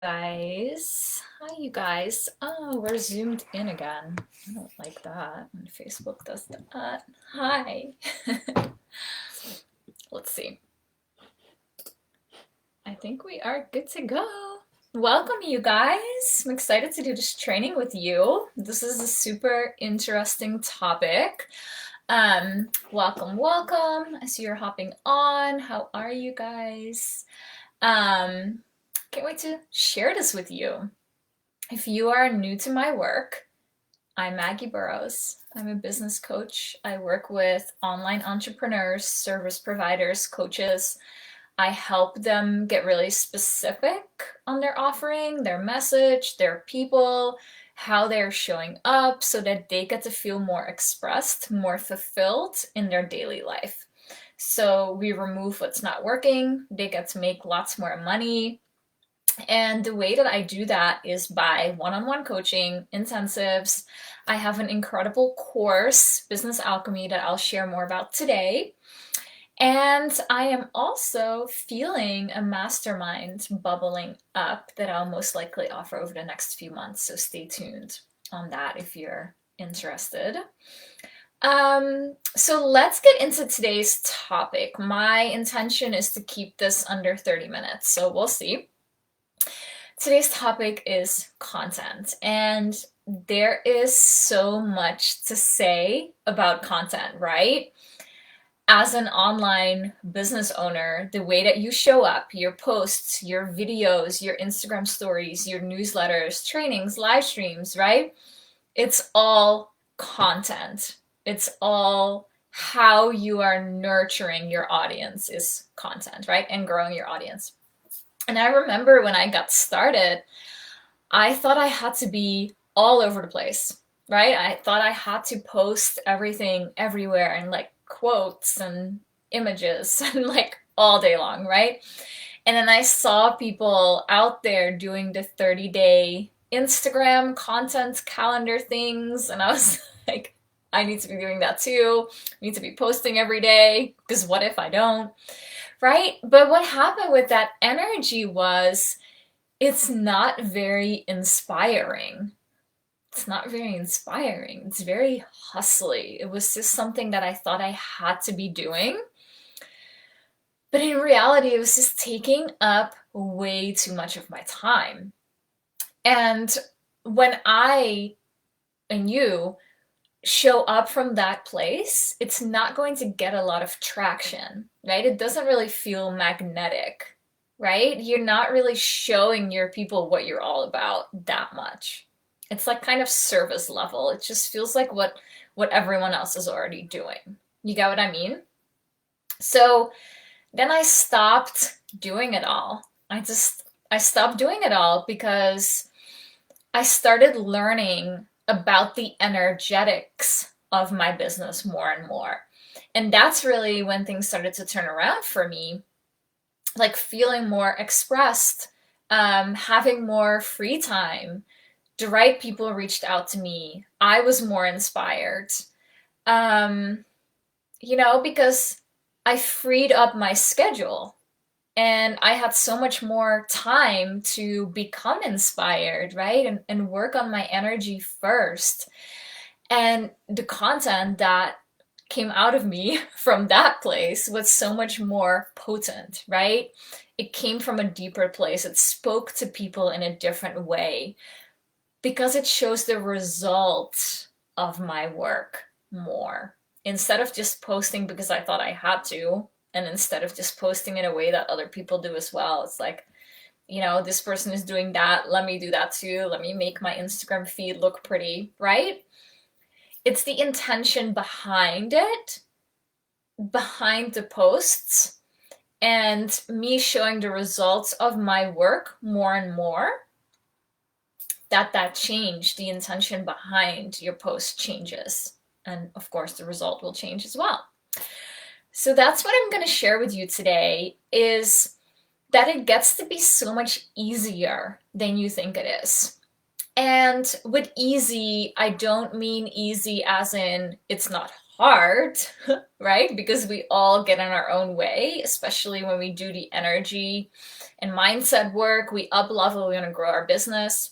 Guys, hi you guys. Oh, we're zoomed in again. I don't like that when Facebook does that. Hi. Let's see. I think we are good to go. Welcome, you guys. I'm excited to do this training with you. This is a super interesting topic. Welcome. I see you're hopping on. How are you guys? Can't wait to share this with you. If you are new to my work, I'm Maggie Burrows. I'm a business coach. I work with online entrepreneurs, service providers, coaches. I help them get really specific on their offering, their message, their people, how they're showing up so that they get to feel more expressed, more fulfilled in their daily life. So we remove what's not working, they get to make lots more money, and the way that I do that is by one-on-one coaching, intensives. I have an incredible course, Business Alchemy, that I'll share more about today. And I am also feeling a mastermind bubbling up that I'll most likely offer over the next few months. So stay tuned on that if you're interested. So let's get into today's topic. My intention is to keep this under 30 minutes, so we'll see. Today's topic is content, and there is so much to say about content, right? As an online business owner, the way that you show up, your posts, your videos, your Instagram stories, your newsletters, trainings, live streams, right? It's all content. It's all how you are nurturing your audience is content, right? And growing your audience. And I remember when I got started, I thought I had to be all over the place, right? I thought I had to post everything everywhere and like quotes and images and like all day long, right? And then I saw people out there doing the 30-day Instagram content calendar things, and I was like, I need to be doing that too. I need to be posting every day, because what if I don't? Right? But what happened with that energy was it's not very inspiring. It's not very inspiring. It's very hustly. It was just something that I thought I had to be doing. But in reality, it was just taking up way too much of my time. And when I and you show up from that place, it's not going to get a lot of traction, right? It doesn't really feel magnetic, right? You're not really showing your people what you're all about that much. It's like kind of service level. It just feels like what everyone else is already doing. You get what I mean? So then I stopped doing it all. I stopped doing it all because I started learning about the energetics of my business more and more. And that's really when things started to turn around for me, like feeling more expressed, having more free time. The right people reached out to me. I was more inspired, um, because I freed up my schedule and I had so much more time to become inspired, right? And work on my energy first. And the content that came out of me from that place was so much more potent, right? It came from a deeper place. It spoke to people in a different way because it shows the result of my work more. Instead of just posting because I thought I had to, and instead of just posting in a way that other people do as well, it's like, this person is doing that, let me do that too, let me make my Instagram feed look pretty, right? It's the intention behind it, behind the posts, and me showing the results of my work more and more, that change, the intention behind your post changes. And of course, the result will change as well. So that's what I'm going to share with you today, is that it gets to be so much easier than you think it is. And with easy, I don't mean easy as in it's not hard, right? Because we all get in our own way, especially when we do the energy and mindset work. We up level, we want to grow our business.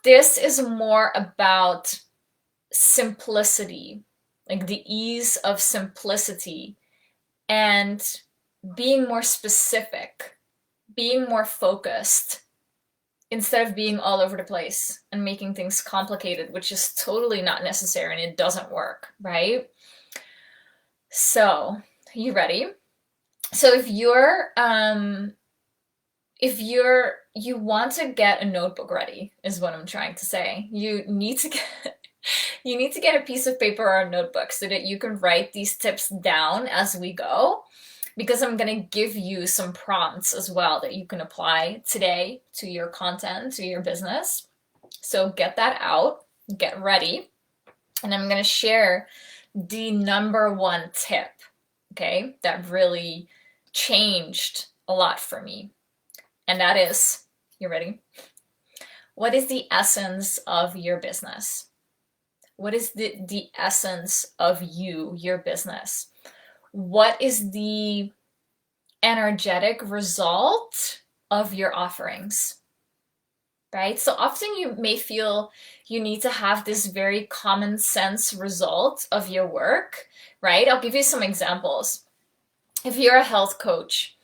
This is more about simplicity, like the ease of simplicity, and being more specific, being more focused, instead of being all over the place and making things complicated, which is totally not necessary and it doesn't work, right? So, you ready? So you want to get a notebook ready, is what I'm trying to say. You need to get a piece of paper or a notebook so that you can write these tips down as we go, because I'm going to give you some prompts as well that you can apply today to your content, to your business. So get that out, get ready, and I'm going to share the number one tip, okay, that really changed a lot for me. And that is, you ready? What is the essence of your business? What is the essence of your business? What is the energetic result of your offerings, right? So often you may feel you need to have this very common sense result of your work, right? I'll give you some examples. If you're a health coach,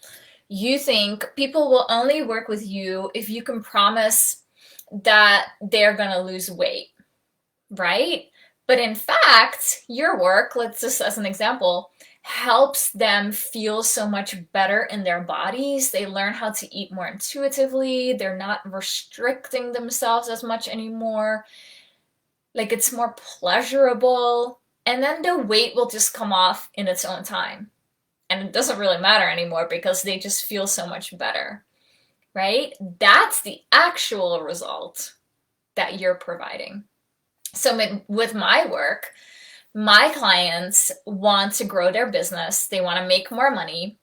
you think people will only work with you if you can promise that they're going to lose weight, right? But in fact, your work, let's just as an example, helps them feel so much better in their bodies. They learn how to eat more intuitively. They're not restricting themselves as much anymore. Like, it's more pleasurable. And then the weight will just come off in its own time. And it doesn't really matter anymore because they just feel so much better, right? That's the actual result that you're providing. So with my work, my clients want to grow their business. They want to make more money.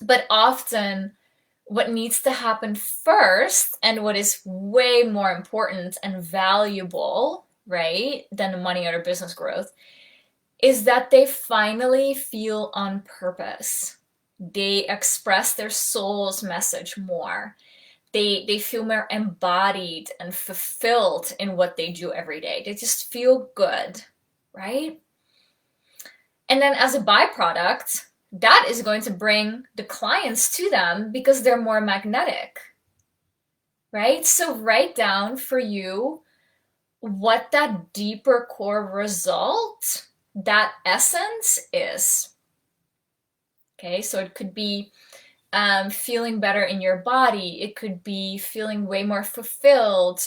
But often what needs to happen first, and what is way more important and valuable, right, than the money or the business growth, is that they finally feel on purpose. They express their soul's message more. They feel more embodied and fulfilled in what they do every day. They just feel good, right? And then as a byproduct, that is going to bring the clients to them because they're more magnetic, right? So write down for you what that deeper core result, that essence is. Okay, so it could be feeling better in your body. It could be feeling way more fulfilled,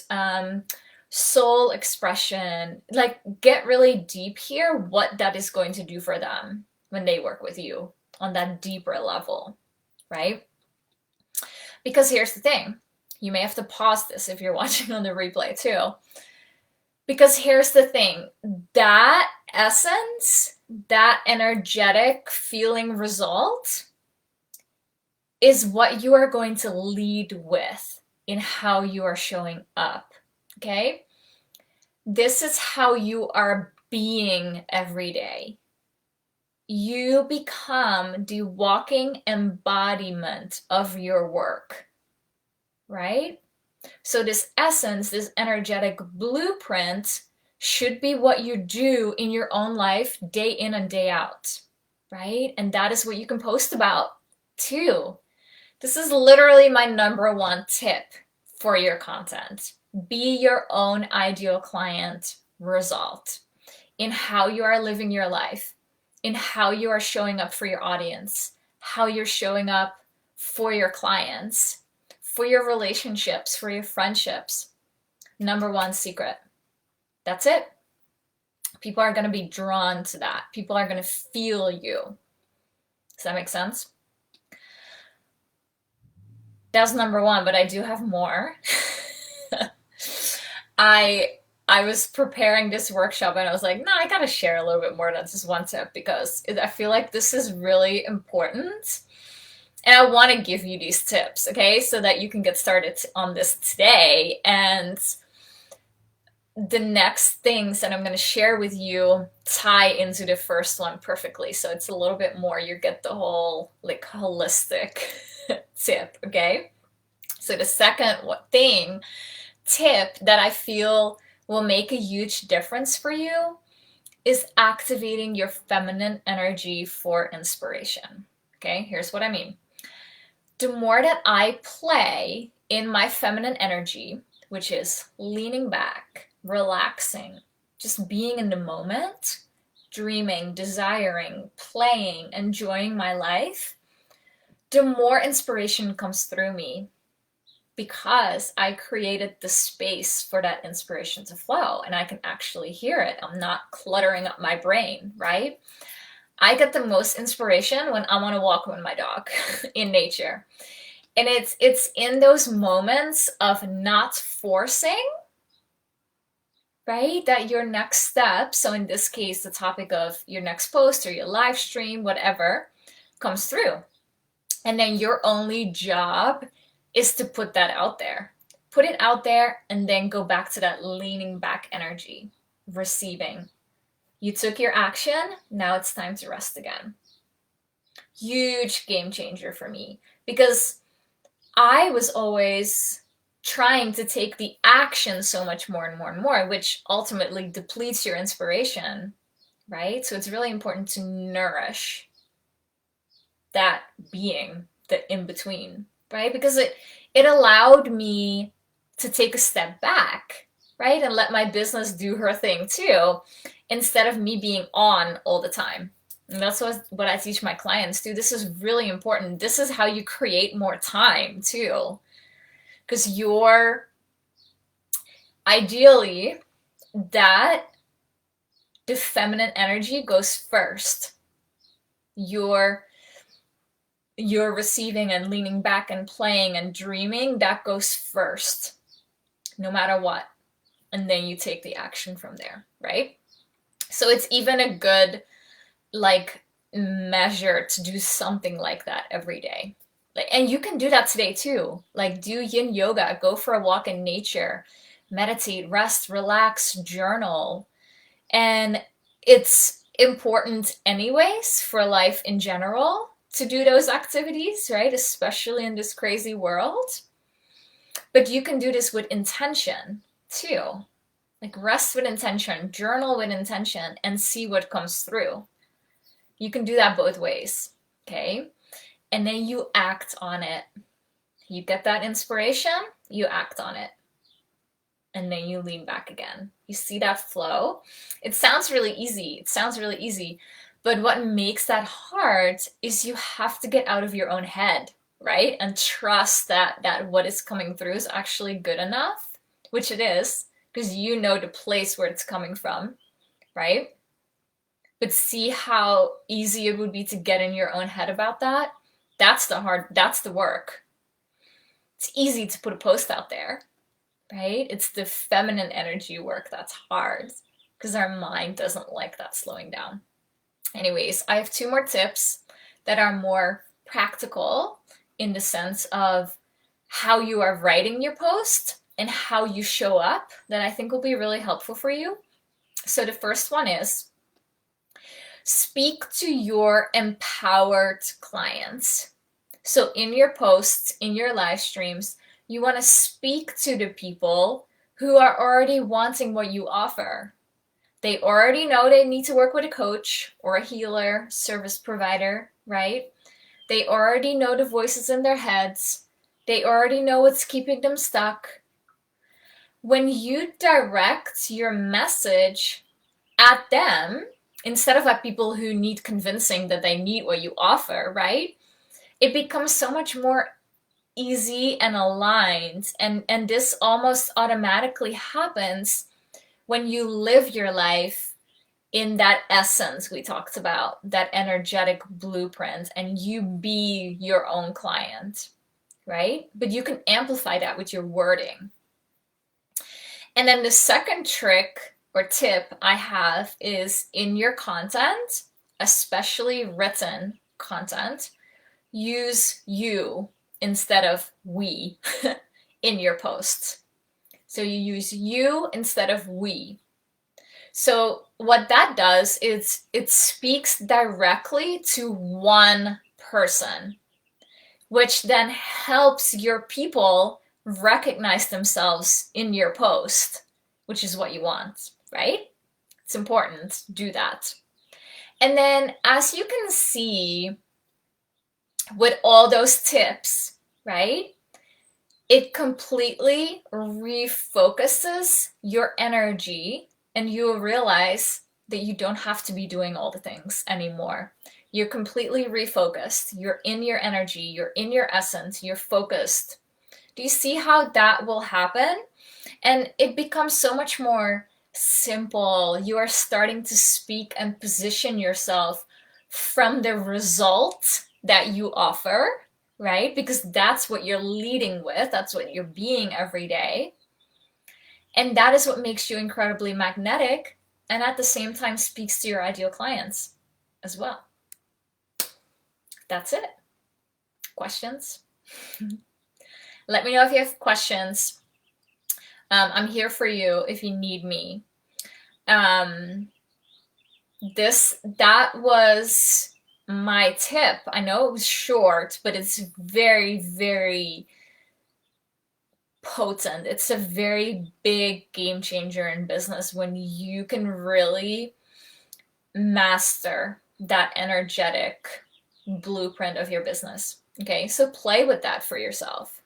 soul expression. Like, get really deep here what that is going to do for them when they work with you on that deeper level, right? Because here's the thing. You may have to pause this if you're watching on the replay too. Because here's the thing. That essence, that energetic feeling result is what you are going to lead with in how you are showing up, okay? This is how you are being every day. You become the walking embodiment of your work, right? So this essence, this energetic blueprint should be what you do in your own life day in and day out, right? And that is what you can post about too. This is literally my number one tip for your content. Be your own ideal client result in how you are living your life, in how you are showing up for your audience, how you're showing up for your clients, for your relationships, for your friendships. Number one secret. That's it. People are going to be drawn to that. People are going to feel you. Does that make sense? That's number one, but I do have more. I was preparing this workshop and I was like, no, I gotta share a little bit more than just one tip because I feel like this is really important. And I want to give you these tips, okay, so that you can get started on this today. And the next things that I'm going to share with you tie into the first one perfectly. So it's a little bit more, you get the whole like holistic tip, okay? So the second tip that I feel will make a huge difference for you is activating your feminine energy for inspiration. Okay, here's what I mean. The more that I play in my feminine energy, which is leaning back, relaxing, just being in the moment, dreaming, desiring, playing, enjoying my life, the more inspiration comes through me because I created the space for that inspiration to flow and I can actually hear it. I'm not cluttering up my brain, right? I get the most inspiration when I'm on a walk with my dog in nature. And it's in those moments of not forcing, right? That your next step, so in this case, the topic of your next post or your live stream, whatever, comes through. And then your only job is to put that out there. Put it out there and then go back to that leaning back energy, receiving. You took your action, now it's time to rest again. Huge game changer for me because I was always trying to take the action so much more and more and more, which ultimately depletes your inspiration, right? So it's really important to nourish that being, the in between, right? Because it allowed me to take a step back, right? And let my business do her thing too, instead of me being on all the time. And that's what I teach my clients too. This is really important. This is how you create more time too. Because ideally, that the feminine energy goes first. You're receiving and leaning back and playing and dreaming, that goes first, no matter what. And then you take the action from there, right? So it's even a good like measure to do something like that every day. Like, and you can do that today too. Like do yin yoga, go for a walk in nature, meditate, rest, relax, journal. And it's important anyways for life in general to do those activities, right? Especially in this crazy world. But you can do this with intention too. Like rest with intention, journal with intention, and see what comes through. You can do that both ways, okay? And then you act on it. You get that inspiration, you act on it. And then you lean back again. You see that flow? It sounds really easy. But what makes that hard is you have to get out of your own head, right? And trust that what is coming through is actually good enough, which it is, because you know the place where it's coming from, right? But see how easy it would be to get in your own head about that? That's the work. It's easy to put a post out there, right? It's the feminine energy work that's hard because our mind doesn't like that slowing down. Anyways, I have 2 more tips that are more practical in the sense of how you are writing your post and how you show up that I think will be really helpful for you. So the first one is speak to your empowered clients. So in your posts, in your live streams, you want to speak to the people who are already wanting what you offer. They already know they need to work with a coach or a healer, service provider, right? They already know the voices in their heads. They already know what's keeping them stuck. When you direct your message at them, instead of at people who need convincing that they need what you offer, right? It becomes so much more easy and aligned. And this almost automatically happens when you live your life in that essence we talked about, that energetic blueprint, and you be your own client, right? But you can amplify that with your wording. And then the second trick or tip I have is in your content, especially written content, use you instead of we in your posts. So you use you instead of we. So what that does is it speaks directly to one person, which then helps your people recognize themselves in your post, which is what you want, right? It's important to do that. And then as you can see with all those tips, right? It completely refocuses your energy, and you will realize that you don't have to be doing all the things anymore. You're completely refocused. You're in your energy. You're in your essence. You're focused. Do you see how that will happen? And it becomes so much more simple. You are starting to speak and position yourself from the result that you offer, right? Because that's what you're leading with, that's what you're being every day. And that is what makes you incredibly magnetic, and at the same time speaks to your ideal clients as well. That's it. Questions? Let me know if you have questions. I'm here for you if you need me. That was my tip. I know it was short, but it's very, very potent. It's a very big game changer in business when you can really master that energetic blueprint of your business. Okay, so play with that for yourself.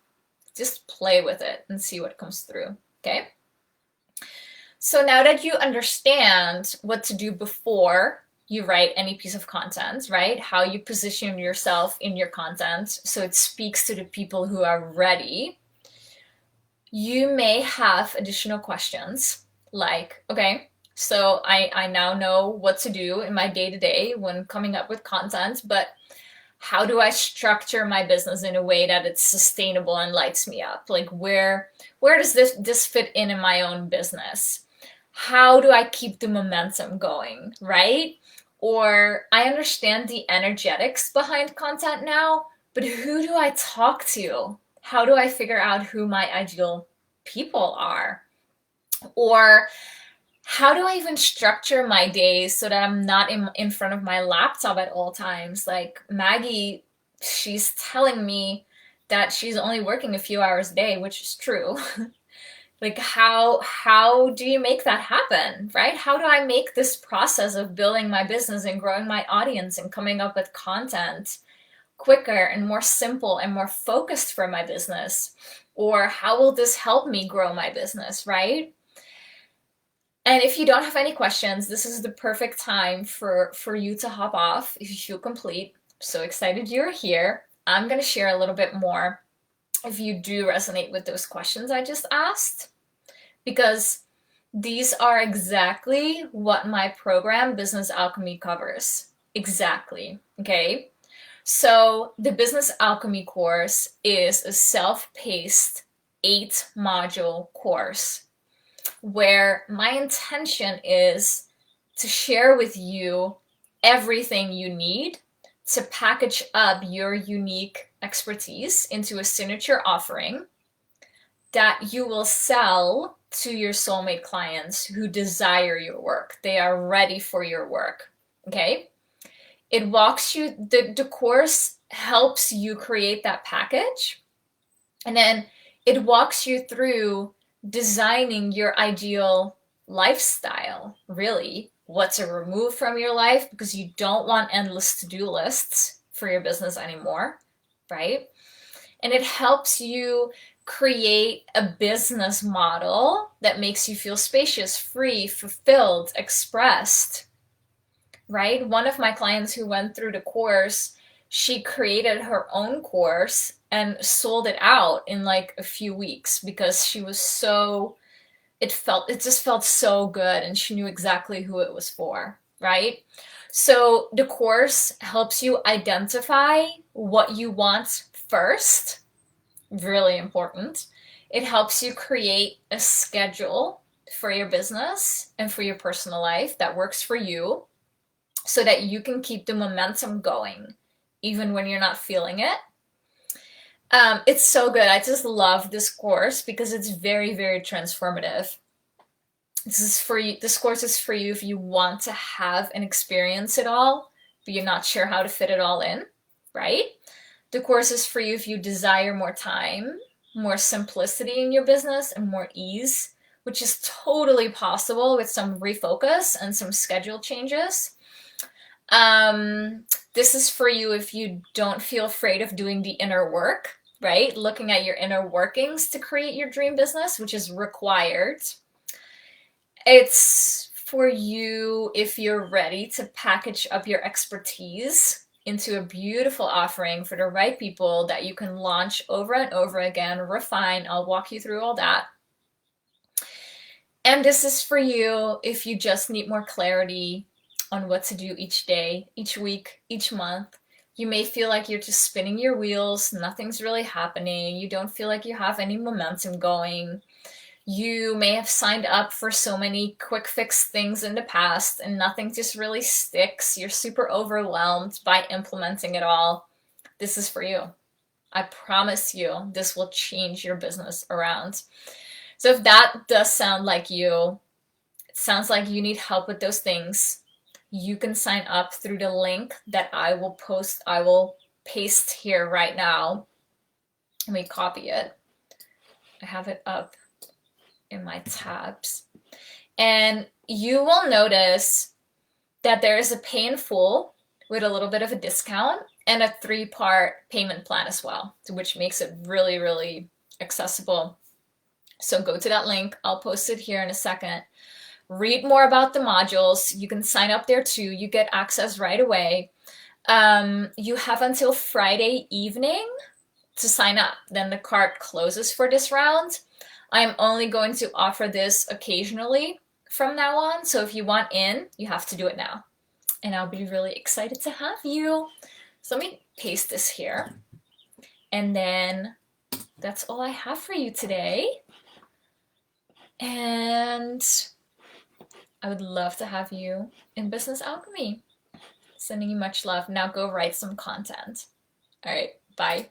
Just play with it and see what comes through. Okay. So now that you understand what to do before you write any piece of content, right? How you position yourself in your content so it speaks to the people who are ready, you may have additional questions like, okay, so I now know what to do in my day-to-day when coming up with content, but how do I structure my business in a way that it's sustainable and lights me up? Like where does this fit in my own business? How do I keep the momentum going, right? Or I understand the energetics behind content now, but who do I talk to? How do I figure out who my ideal people are? Or how do I even structure my days so that I'm not in front of my laptop at all times? Like Maggie, she's telling me that she's only working a few hours a day, which is true. Like how do you make that happen, right? How do I make this process of building my business and growing my audience and coming up with content quicker and more simple and more focused for my business? Or how will this help me grow my business, right? And if you don't have any questions, this is the perfect time for you to hop off if you feel complete. I'm so excited you're here. I'm going to share a little bit more if you do resonate with those questions I just asked, because these are exactly what my program, Business Alchemy, covers. Exactly. Okay. So the Business Alchemy course is a self-paced 8-module course where my intention is to share with you everything you need to package up your unique expertise into a signature offering that you will sell to your soulmate clients who desire your work. They are ready for your work. Okay? It walks you, the course helps you create that package, and then it walks you through designing your ideal lifestyle, really, what to remove from your life, because you don't want endless to-do lists for your business anymore, right? And it helps you create a business model that makes you feel spacious, free, fulfilled, expressed, right? One of my clients who went through the course, she created her own course and sold it out in like a few weeks because she was so, it just felt so good, and she knew exactly who it was for, right? So the course helps you identify what you want first, really important. It helps you create a schedule for your business and for your personal life that works for you so that you can keep the momentum going even when you're not feeling it. It's so good. I just love this course because it's very, very transformative. This is for you. This course is for you if you want to have and experience it all, but you're not sure how to fit it all in, right? The course is for you if you desire more time, more simplicity in your business, and more ease, which is totally possible with some refocus and some schedule changes. This is for you if you don't feel afraid of doing the inner work, right? Looking at your inner workings to create your dream business, which is required. It's for you if you're ready to package up your expertise into a beautiful offering for the right people that you can launch over and over again, refine. I'll walk you through all that. And this is for you if you just need more clarity on what to do each day, each week, each month. You may feel like you're just spinning your wheels, nothing's really happening, you don't feel like you have any momentum going. You may have signed up for so many quick fix things in the past and nothing just really sticks. You're super overwhelmed by implementing it all. This is for you. I promise you, this will change your business around. So if that does sound like you, it sounds like you need help with those things, you can sign up through the link that I will paste here right now. Let me copy it. I have it up in my tabs. And you will notice that there is a pay in full with a little bit of a discount and a 3-part payment plan as well, which makes it really, really accessible. So go to that link. I'll post it here in a second. Read more about the modules. You can sign up there too. You get access right away. You have until Friday evening to sign up. Then the cart closes for this round. I'm only going to offer this occasionally from now on. So if you want in, you have to do it now. And I'll be really excited to have you. So let me paste this here. And then that's all I have for you today. And I would love to have you in Business Alchemy. Sending you much love. Now go write some content. All right, bye.